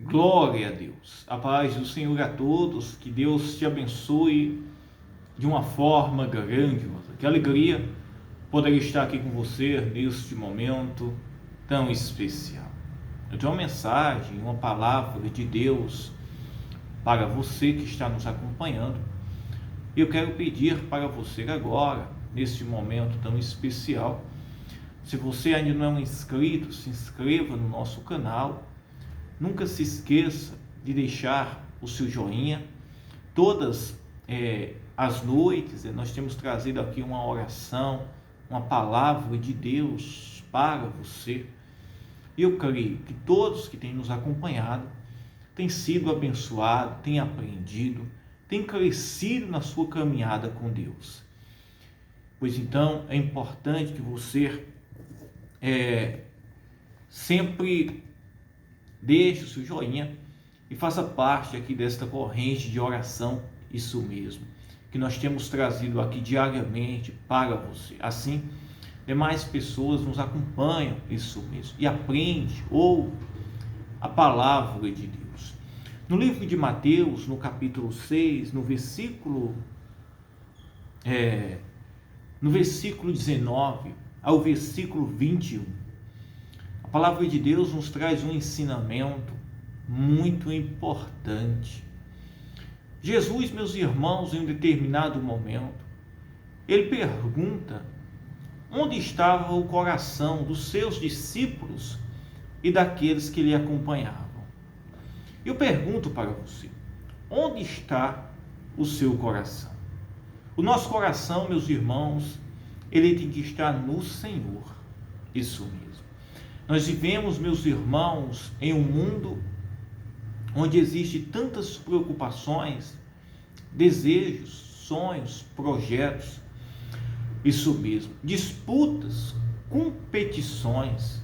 Glória a Deus. A paz do Senhor a todos. Que Deus te abençoe de uma forma grandiosa. Que alegria poder estar aqui com você neste momento tão especial. Eu tenho uma mensagem, uma palavra de Deus para você que está nos acompanhando. E eu quero pedir para você agora, neste momento tão especial, se você ainda não é um inscrito, se inscreva no nosso canal. Nunca se esqueça de deixar o seu joinha. Todas as noites nós temos trazido aqui uma oração, uma palavra de Deus para você. Eu creio que todos que têm nos acompanhado têm sido abençoados, têm aprendido, têm crescido na sua caminhada com Deus. Pois então é importante que você sempre deixe o seu joinha e faça parte aqui desta corrente de oração, isso mesmo, que nós temos trazido aqui diariamente para você. Assim, demais pessoas nos acompanham, isso mesmo, e aprende, ou a palavra de Deus. No livro de Mateus, no capítulo 6, no versículo 19 ao versículo 21, a palavra de Deus nos traz um ensinamento muito importante. Jesus, meus irmãos, em um determinado momento, ele pergunta onde estava o coração dos seus discípulos e daqueles que lhe acompanhavam. Eu pergunto para você, onde está o seu coração? O nosso coração, meus irmãos, ele tem que estar no Senhor, isso mesmo. Nós vivemos, meus irmãos, em um mundo onde existem tantas preocupações, desejos, sonhos, projetos, isso mesmo, disputas, competições,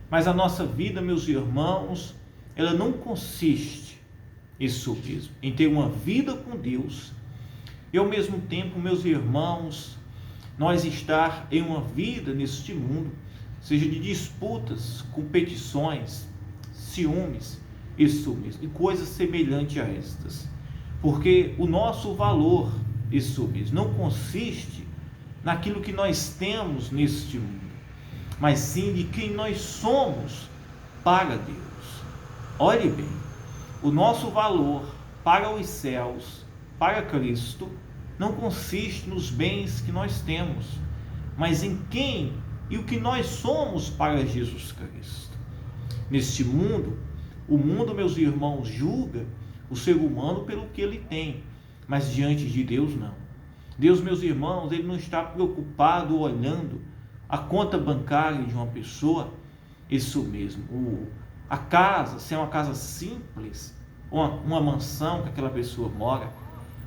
mas a nossa vida, meus irmãos, ela não consiste, isso mesmo, em ter uma vida com Deus e ao mesmo tempo, meus irmãos, nós estar em uma vida neste mundo, seja de disputas, competições, ciúmes, isso mesmo, e coisas semelhantes a estas. Porque o nosso valor, isso mesmo, não consiste naquilo que nós temos neste mundo, mas sim de quem nós somos para Deus. Olhe bem, o nosso valor para os céus, para Cristo, não consiste nos bens que nós temos, mas em quem e o que nós somos para Jesus Cristo. Neste mundo, o mundo, meus irmãos, julga o ser humano pelo que ele tem, mas diante de Deus não. Deus, meus irmãos, ele não está preocupado olhando a conta bancária de uma pessoa, isso mesmo, a casa, se é uma casa simples, uma mansão que aquela pessoa mora,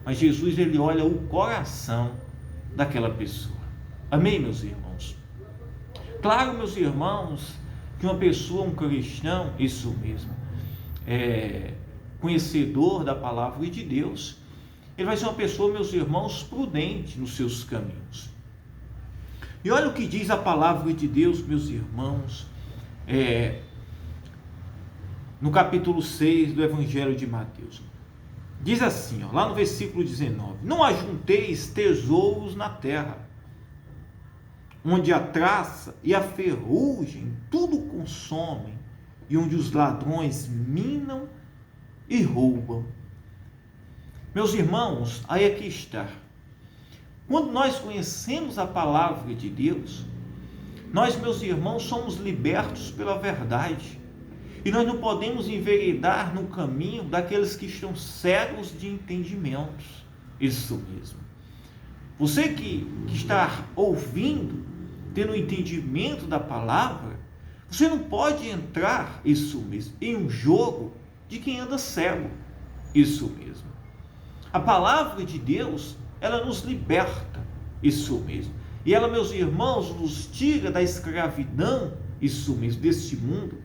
mas Jesus, ele olha o coração daquela pessoa. Amém, meus irmãos? Claro, meus irmãos, que uma pessoa, um cristão, isso mesmo, conhecedor da palavra de Deus, ele vai ser uma pessoa, meus irmãos, prudente nos seus caminhos. E olha o que diz a palavra de Deus, meus irmãos, no capítulo 6 do Evangelho de Mateus. Diz assim, lá no versículo 19: não ajunteis tesouros na terra, onde a traça e a ferrugem tudo consomem, e onde os ladrões minam e roubam. Meus irmãos, aí aqui está. Quando nós conhecemos a palavra de Deus, nós, meus irmãos, somos libertos pela verdade. E nós não podemos enveredar no caminho daqueles que estão cegos de entendimentos. Isso mesmo. Você que está ouvindo, tendo entendimento da palavra, você não pode entrar, isso mesmo, em um jogo de quem anda cego. Isso mesmo. A palavra de Deus, ela nos liberta, isso mesmo. E ela, meus irmãos, nos tira da escravidão, isso mesmo, deste mundo,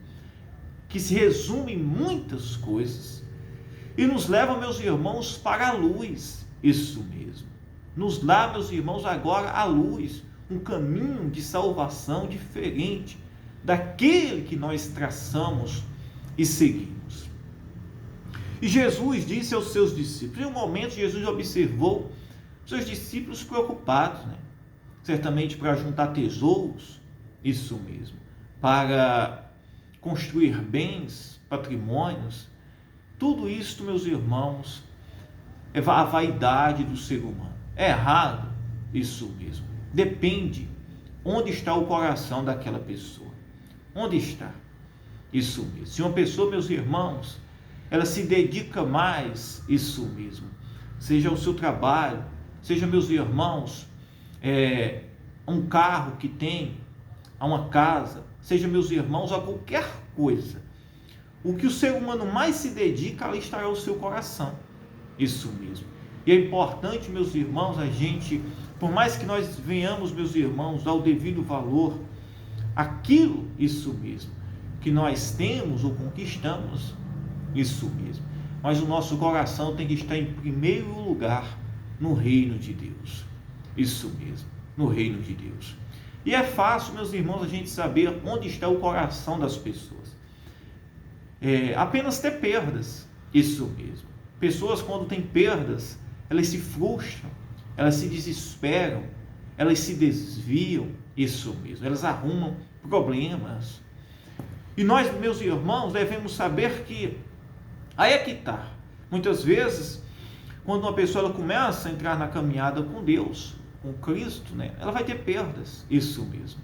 que se resume em muitas coisas, e nos leva, meus irmãos, para a luz, isso mesmo. Nos dá, meus irmãos, agora a luz, um caminho de salvação diferente daquele que nós traçamos e seguimos. E Jesus disse aos seus discípulos, em um momento Jesus observou seus discípulos preocupados, né? Certamente para juntar tesouros, isso mesmo, para construir bens, patrimônios. Tudo isso, meus irmãos, é a vaidade do ser humano. É errado, isso mesmo. Depende onde está o coração daquela pessoa. Onde está? Isso mesmo. Se uma pessoa, meus irmãos, ela se dedica mais, isso mesmo, seja ao seu trabalho, seja, meus irmãos, um carro que tem, a uma casa, seja, meus irmãos, a qualquer coisa. O que o ser humano mais se dedica, ali estará o seu coração. Isso mesmo. E é importante, meus irmãos, a gente, por mais que nós venhamos, meus irmãos, dar o devido valor àquilo, isso mesmo, que nós temos ou conquistamos, isso mesmo. Mas o nosso coração tem que estar em primeiro lugar no reino de Deus. Isso mesmo, no reino de Deus. E é fácil, meus irmãos, a gente saber onde está o coração das pessoas. Apenas ter perdas, isso mesmo. Pessoas, quando têm perdas, elas se frustram, elas se desesperam, elas se desviam, isso mesmo. Elas arrumam problemas. E nós, meus irmãos, devemos saber que aí é que está. Muitas vezes, quando uma pessoa ela começa a entrar na caminhada com Deus, com Cristo, né, ela vai ter perdas, isso mesmo.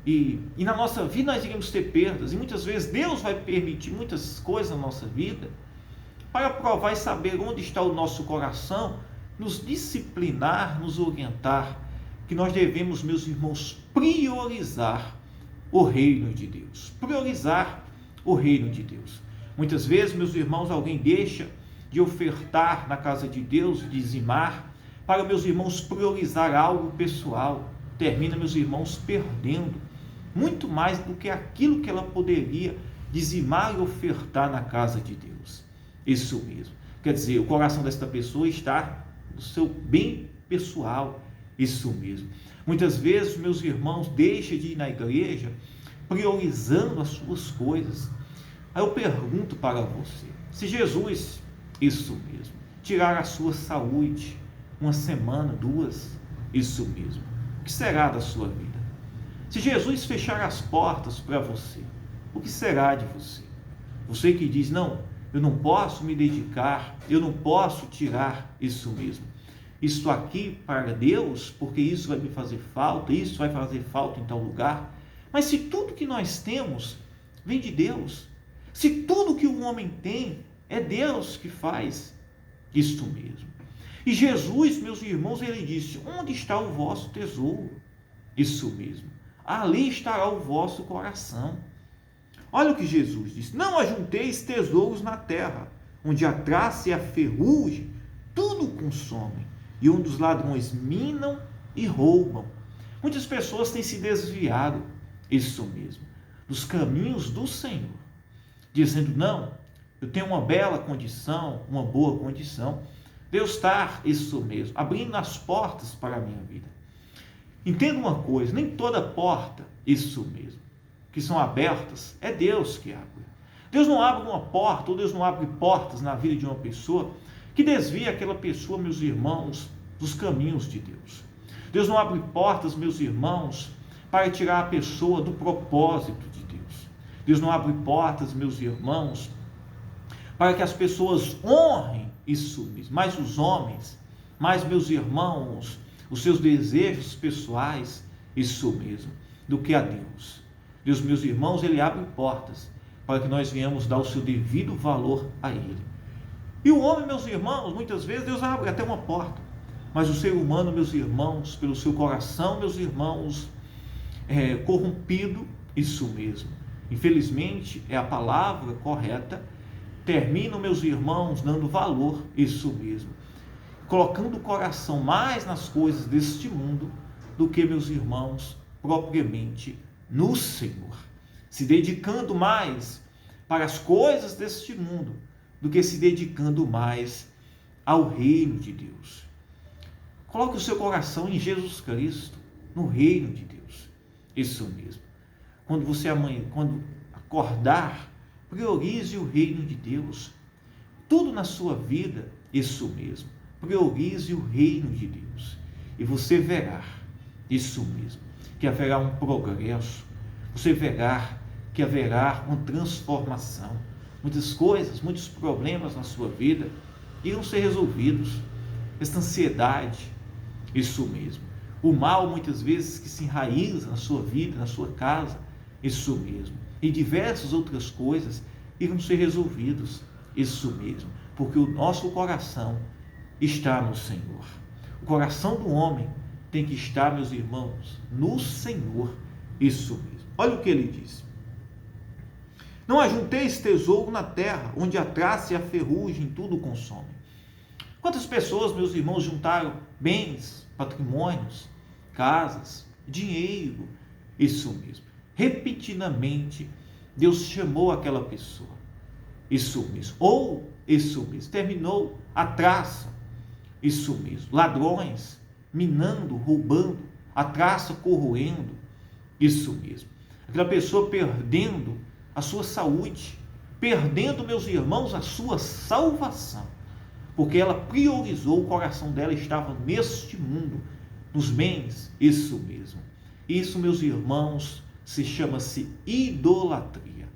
E na nossa vida nós iremos ter perdas, e muitas vezes Deus vai permitir muitas coisas na nossa vida, para provar e saber onde está o nosso coração, nos disciplinar, nos orientar, que nós devemos, meus irmãos, priorizar o reino de Deus. Priorizar o reino de Deus. Muitas vezes, meus irmãos, alguém deixa de ofertar na casa de Deus, dizimar, para, meus irmãos, priorizar algo pessoal. Termina, meus irmãos, perdendo muito mais do que aquilo que ela poderia dizimar e ofertar na casa de Deus. Isso mesmo. Quer dizer, o coração desta pessoa está no seu bem pessoal. Isso mesmo. Muitas vezes, meus irmãos, deixa de ir na igreja priorizando as suas coisas. Aí eu pergunto para você, se Jesus, isso mesmo, tirar a sua saúde, uma semana, 2, isso mesmo, o que será da sua vida? Se Jesus fechar as portas para você, o que será de você? Você que diz, não, eu não posso me dedicar, eu não posso tirar isso mesmo. Isso aqui para Deus, porque isso vai me fazer falta, isso vai fazer falta em tal lugar. Mas se tudo que nós temos vem de Deus, se tudo que o homem tem é Deus que faz, isto mesmo. E Jesus, meus irmãos, ele disse, onde está o vosso tesouro? Isso mesmo, ali estará o vosso coração. Olha o que Jesus disse, não ajunteis tesouros na terra, onde a traça e a ferrugem tudo consomem, e onde os ladrões minam e roubam. Muitas pessoas têm se desviado, isso mesmo, dos caminhos do Senhor, dizendo, não, eu tenho uma bela condição, uma boa condição. Deus está, isso mesmo, abrindo as portas para a minha vida. Entenda uma coisa, nem toda porta, isso mesmo, que são abertas, é Deus que abre. Deus não abre uma porta, ou Deus não abre portas na vida de uma pessoa que desvia aquela pessoa, meus irmãos, dos caminhos de Deus. Deus não abre portas, meus irmãos, para tirar a pessoa do propósito de Deus. Deus não abre portas, meus irmãos, para que as pessoas honrem isso mesmo, mais os homens, mais, meus irmãos, os seus desejos pessoais, isso mesmo, do que a Deus. Deus, meus irmãos, ele abre portas para que nós venhamos dar o seu devido valor a ele. E o homem, meus irmãos, muitas vezes Deus abre até uma porta, mas o ser humano, meus irmãos, pelo seu coração, meus irmãos, corrompido, isso mesmo, infelizmente é a palavra correta, termina, meus irmãos, dando valor, isso mesmo, colocando o coração mais nas coisas deste mundo do que, meus irmãos, propriamente no Senhor, se dedicando mais para as coisas deste mundo do que se dedicando mais ao reino de Deus. Coloque o seu coração em Jesus Cristo, no reino de Deus. Isso mesmo. Quando você quando acordar, priorize o reino de Deus. tudo na sua vida, isso mesmo. Priorize o reino de Deus e você verá, isso mesmo, que haverá um progresso, você verá que haverá uma transformação. Muitas coisas, muitos problemas na sua vida irão ser resolvidos. Esta ansiedade, isso mesmo. O mal, muitas vezes, que se enraiza na sua vida, na sua casa, isso mesmo. E diversas outras coisas irão ser resolvidos, isso mesmo. Porque o nosso coração está no Senhor. O coração do homem tem que estar, meus irmãos, no Senhor, isso mesmo. Olha o que ele diz. Não ajunteis tesouro na terra, onde a traça e a ferrugem tudo consomem. Quantas pessoas, meus irmãos, juntaram bens, patrimônios, casas, dinheiro, isso mesmo. Repetidamente, Deus chamou aquela pessoa, isso mesmo. Ou, isso mesmo, terminou a traça, isso mesmo. Ladrões, minando, roubando, a traça corroendo, isso mesmo. Aquela pessoa perdendo a sua saúde, perdendo, meus irmãos, a sua salvação, porque ela priorizou, o coração dela estava neste mundo, nos bens, isso mesmo. Isso, meus irmãos, chama-se idolatria.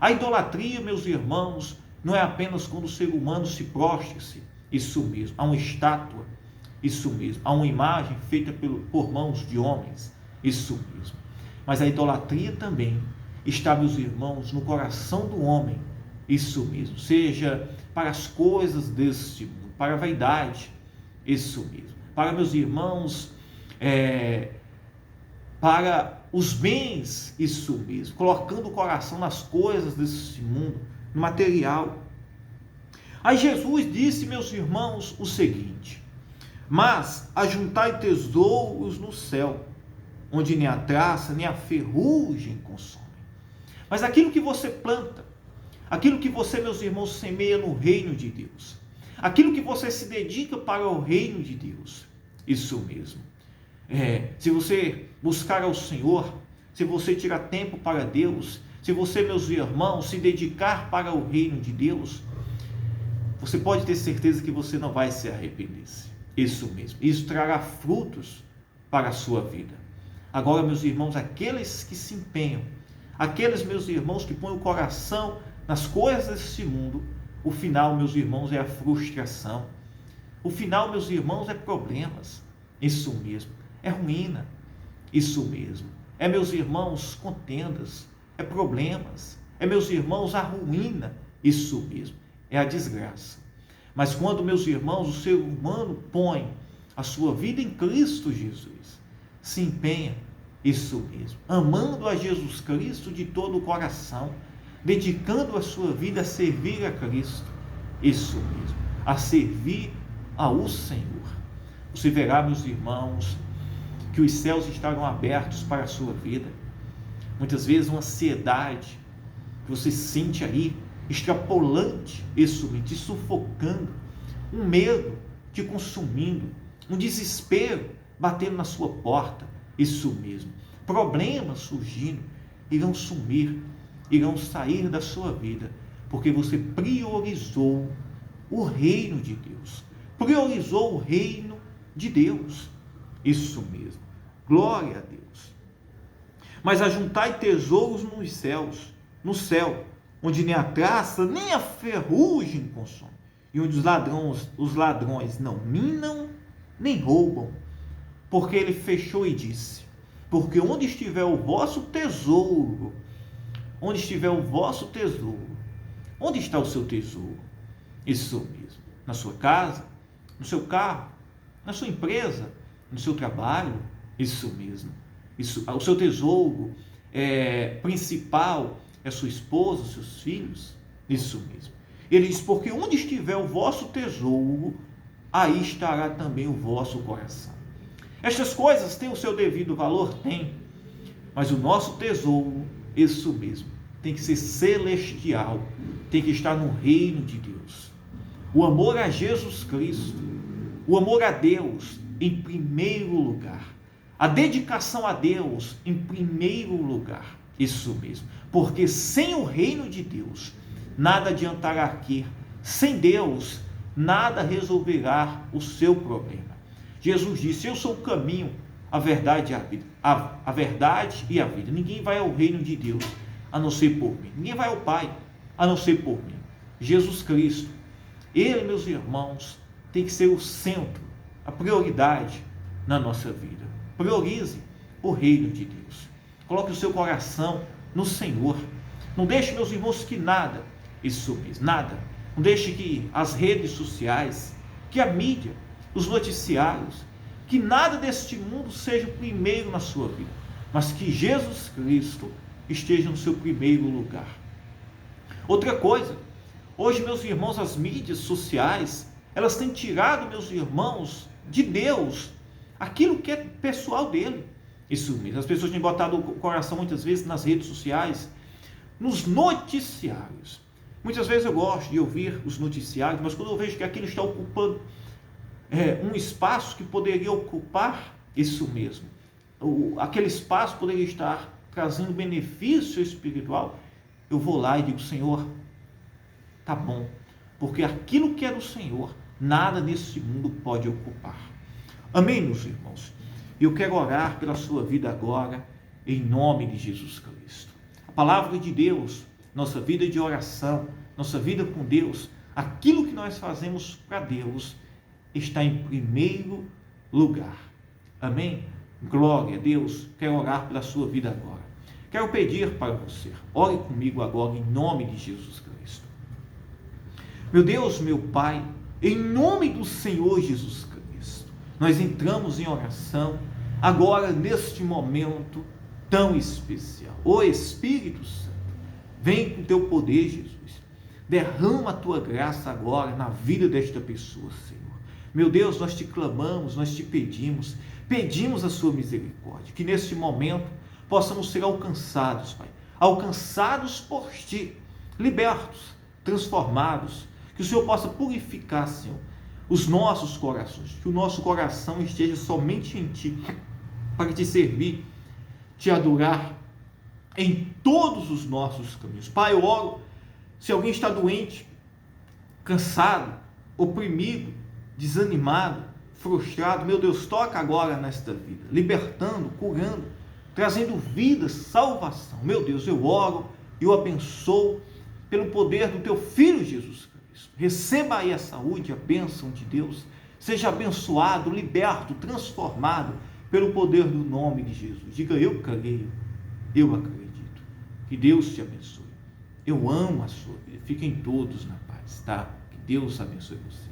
A idolatria, meus irmãos, não é apenas quando o ser humano se prostra-se, isso mesmo, a uma estátua, isso mesmo, a uma imagem feita por mãos de homens, isso mesmo. Mas a idolatria também está, meus irmãos, no coração do homem, isso mesmo, seja para as coisas deste mundo, para a vaidade, isso mesmo, para, meus irmãos, para os bens, isso mesmo, colocando o coração nas coisas deste mundo, no material. Aí Jesus disse, meus irmãos, o seguinte: mas ajuntai tesouros no céu, onde nem a traça, nem a ferrugem consome. Mas aquilo que você planta, aquilo que você, meus irmãos, semeia no reino de Deus, aquilo que você se dedica para o reino de Deus, isso mesmo. Se você buscar ao Senhor, se você tirar tempo para Deus, se você, meus irmãos, se dedicar para o reino de Deus, você pode ter certeza que você não vai se arrepender. Isso mesmo. Isso trará frutos para a sua vida. Agora, meus irmãos, aqueles que se empenham, aqueles, meus irmãos, que põem o coração nas coisas desse mundo, o final, meus irmãos, é a frustração. O final, meus irmãos, é problemas. Isso mesmo. É ruína. Isso mesmo. É, meus irmãos, contendas. É problemas. É, meus irmãos, a ruína. Isso mesmo. É a desgraça. Mas quando, meus irmãos, o ser humano põe a sua vida em Cristo Jesus, se empenha, isso mesmo, amando a Jesus Cristo de todo o coração, dedicando a sua vida a servir a Cristo, isso mesmo, a servir ao Senhor. Você verá, meus irmãos, que os céus estarão abertos para a sua vida. Muitas vezes uma ansiedade que você sente aí, extrapolante, isso mesmo, te sufocando, um medo te consumindo, um desespero batendo na sua porta, isso mesmo, problemas surgindo, irão sumir, irão sair da sua vida, porque você priorizou o reino de Deus, priorizou o reino de Deus, isso mesmo, glória a Deus. Mas ajuntai tesouros nos céus, no céu, onde nem a traça, nem a ferrugem consome, e onde os ladrões não minam, nem roubam, porque ele fechou e disse, porque onde estiver o vosso tesouro, onde estiver o vosso tesouro, onde está o seu tesouro? Isso mesmo, na sua casa, no seu carro, na sua empresa, no seu trabalho, isso mesmo, isso, o seu tesouro principal é sua esposa, seus filhos, isso mesmo. Ele diz, porque onde estiver o vosso tesouro, aí estará também o vosso coração. Estas coisas têm o seu devido valor? Tem. Mas o nosso tesouro, isso mesmo, tem que ser celestial, tem que estar no reino de Deus. O amor a Jesus Cristo, o amor a Deus em primeiro lugar, a dedicação a Deus em primeiro lugar, isso mesmo, porque sem o reino de Deus, nada adiantará aqui Sem Deus, nada resolverá o seu problema. Jesus disse: eu sou o caminho, a verdade e a vida. A verdade e a vida. Ninguém vai ao reino de Deus a não ser por mim. Ninguém vai ao Pai a não ser por mim. Jesus Cristo, Ele, meus irmãos, tem que ser o centro, a prioridade na nossa vida. Priorize o reino de Deus. Coloque o seu coração no Senhor. Não deixe, meus irmãos, que nada, isso mesmo, nada. Não deixe que as redes sociais, que a mídia, os noticiários, que nada deste mundo seja o primeiro na sua vida, mas que Jesus Cristo esteja no seu primeiro lugar. Outra coisa, hoje, meus irmãos, as mídias sociais, elas têm tirado, meus irmãos, de Deus aquilo que é pessoal dele. Isso mesmo, as pessoas têm botado o coração muitas vezes nas redes sociais, nos noticiários. Muitas vezes eu gosto de ouvir os noticiários, mas quando eu vejo que aquilo está ocupando um espaço que poderia ocupar, isso mesmo, aquele espaço poderia estar trazendo benefício espiritual, eu vou lá e digo: Senhor, tá bom, porque aquilo que é do Senhor, nada nesse mundo pode ocupar. Amém, meus irmãos? Eu quero orar pela sua vida agora, em nome de Jesus Cristo. A palavra de Deus, nossa vida de oração, nossa vida com Deus, aquilo que nós fazemos para Deus, está em primeiro lugar. Amém? Glória a Deus. Quero orar pela sua vida agora. Quero pedir para você, ore comigo agora em nome de Jesus Cristo. Meu Deus, meu Pai, em nome do Senhor Jesus Cristo, nós entramos em oração agora neste momento tão especial. Ó Espírito Santo, vem com teu poder, Jesus. Derrama a tua graça agora na vida desta pessoa, Senhor. Meu Deus, nós te clamamos, nós te pedimos a sua misericórdia, que neste momento possamos ser alcançados, Pai, alcançados por ti, libertos, transformados, que o Senhor possa purificar, Senhor, os nossos corações, que o nosso coração esteja somente em ti, para te servir, te adorar em todos os nossos caminhos. Pai, eu oro, se alguém está doente, cansado, oprimido, desanimado, frustrado, meu Deus, toca agora nesta vida, libertando, curando, trazendo vida, salvação. Meu Deus, eu oro, eu abençoo pelo poder do teu Filho Jesus Cristo. Receba aí a saúde, a bênção de Deus. Seja abençoado, liberto, transformado pelo poder do nome de Jesus. Diga: eu creio, eu acredito. Que Deus te abençoe. Eu amo a sua vida. Fiquem todos na paz, tá? Que Deus abençoe você.